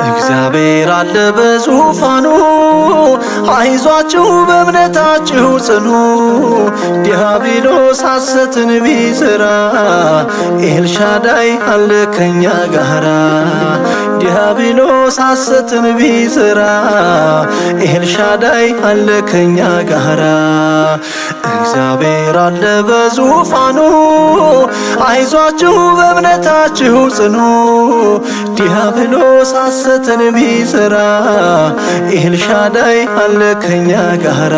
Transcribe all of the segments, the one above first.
እግዚአብሔር አለ በዙፋኑ አይዟችሁ በእምነታችሁ ጽኑ። ዲያብሎስ ሐሰትን ቢዘራ ኤልሻዳይ አለ ከኛ ጋራ። ዲያብሎስ ሐሰትን ቢዘራ ኤልሻዳይ አለ ከኛ ጋራ። እግዚአብሔር አለ በዙፋኑ አይዟችሁ በእምነታችሁ ጽኑ። ዲያብሎስ ሐሰትን ቢዘራ ኤልሻዳይ አለ ከኛ ጋራ።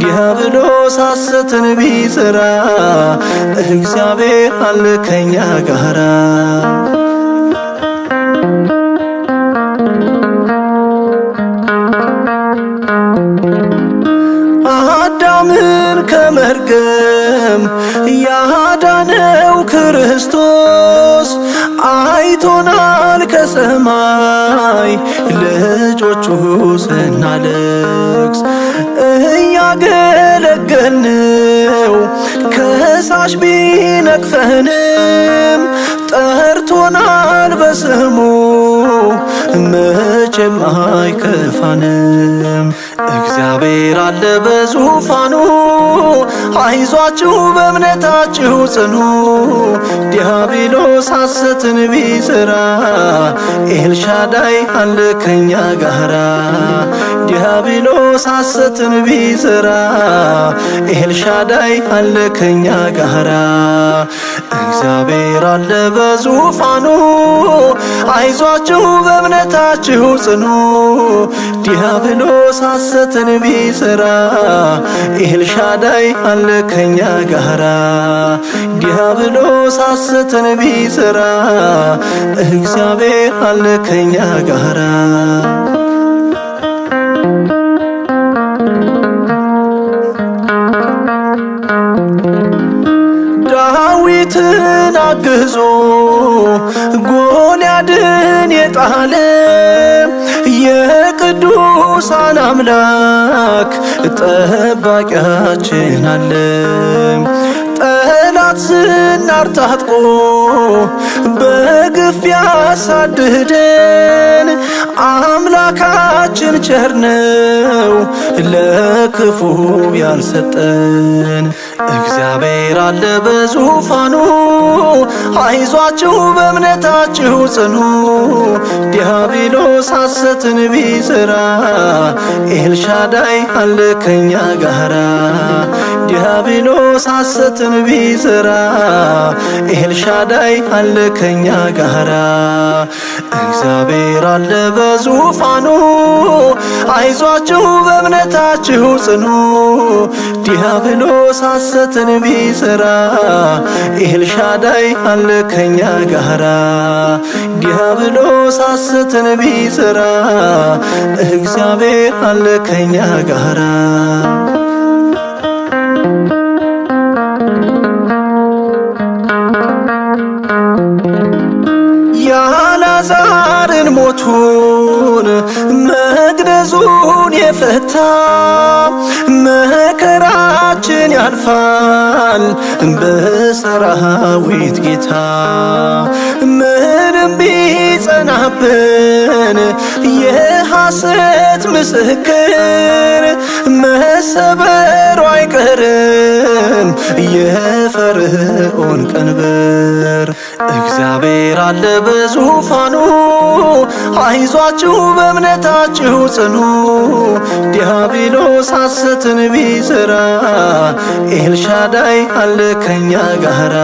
ዲያብሎስ ሐሰትን ቢዘራ እግዚአብሔር አለ ከኛ ጋራ። አዳምን ከመርገም ያዳነው ክርስቶስ አይቶናል ከሰማይ ልጆቹ ስናለቅስ። እያገለገልነው ከሳሽ ቢነቅፈንም ጠርቶናል በስሙ መቼም አይከፋንም። እግዚአብሔር አለ በዙፋኑ አይዟችሁ በእምነታችሁ ጽኑ። ዲያብሎስ ሐሰትን ቢዘራ ኤልሻዳይ አለ ከኛ ጋራ። ዲያብሎስ ሐሰትን ቢዘራ ኤልሻዳይ አለ ከኛ ጋራ። እግዚአብሔር አለ በዙፋኑ አይዟችሁ በእምነታችሁ ጽኑ። ዲያብሎስ ሐሰትን ቢዘራ ኤልሻዳይ አለ ከኛ ጋራ። ዲያብሎስ ሐሰትን ቢዘራ እግዚአብሔር አለ ከኛ ጋራ። ዳዊትን አግዞ ጎልያድን የጣለ የቅዱሳን አምላክ ጠባቂያችን አለ። ጠላት ዝናር ታጥቆ በግፍ ያሳድደን አምላካችን ቸር ነው ለክፉ ያልሰጠን። እግዚአብሔር አለ በዙፋኑ አይዟችሁ በእምነታችሁ ጽኑ። ዲያብሎስ ሐሰትን ቢዘራ ኤልሻዳይ አለ ከኛ ጋራ። ዲያብሎስ ሐሰትን ቢዘራ ኤልሻዳይ አለ ከኛ ጋራ። እግዚአብሔር አለ በዙፋኑ አይዟችሁ በእምነታችሁ ጽኑ። ዲያብሎስ ሐሰትን ቢዘራ ኤልሻዳይ አለ ከኛ ጋራ። ዲያብሎስ ሐሰትን ቢዘራ እግዚአብሔር አለ ከኛ ጋራ። ያላዛርን ሞቱን መግነዙን የፈታ መከራችን ያልፋል በሰራዊት ጌታ። ምንም ቢጸናብን የሐሰት ምስክር መሰበሩ አይቀርም የፈርዖን ቀንበር። እግዚአብሔር አለ በዙፋኑ አይዟችሁ በእምነታችሁ ጽኑ። ዲያብሎስ ሐሰትን ቢዘራ ኤልሻዳይ አለ ከኛ ጋራ።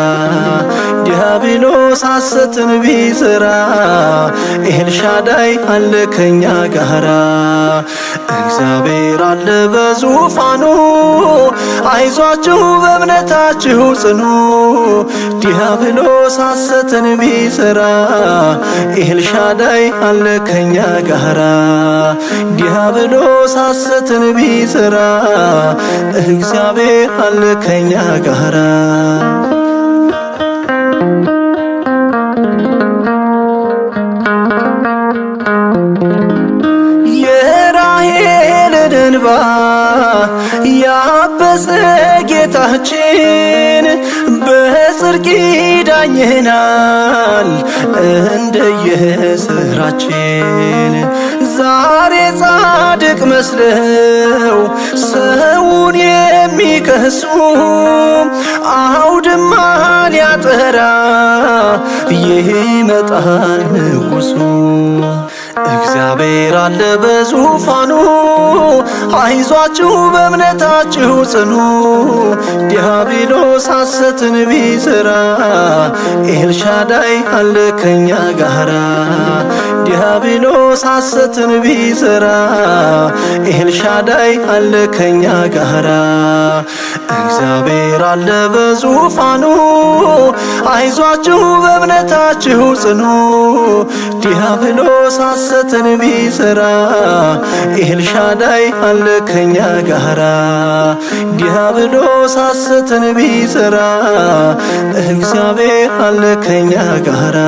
ዲያብሎስ ሐሰትን ቢዘራ ኤልሻዳይ አለ ከኛ ጋራ። እግዚአብሔር አለ በዙፋኑ አይዟችሁ በእምነታችሁ ጽኑ። ዲያብሎስ ሐሰትን ቢዘራ ኤልሻዳይ አለ ከኛ ጋራ። ዲያብሎስ ሐሰትን ቢዘራ እግዚአብሔር አለ ከኛ ጋራ። የራሔልን እንባ ያበሰ ጌታችን በጽድቅ ይዳኘናል እንደየስራችን። ዛሬ ጻድቅ መስለው ሰውን የሚከሱ አውድማ ሊያጠራ ይመጣል ንጉሡ። እግዚአብሔር አለ በዙፋኑ አይዟችሁ በእምነታችሁ ጽኑ። ዲያብሎስ ሐሰትን ቢሠራ ኤልሻዳይ አለ ከኛ ጋራ። ዲያብሎስ ሐሰትን ቢሠራ ኤልሻዳይ አለ ከኛ ጋራ። እግዚአብሔር አለ በዙፋኑ አይዟችሁ በእምነታችሁ ጽኑ። ዲያብሎስ ሐሰትን ቢሠራ ኤልሻዳይ አለ ከኛ ጋራ። ዲያብሎስ ሐሰትን ቢሠራ እግዚአብሔር አለ ከኛ ጋራ።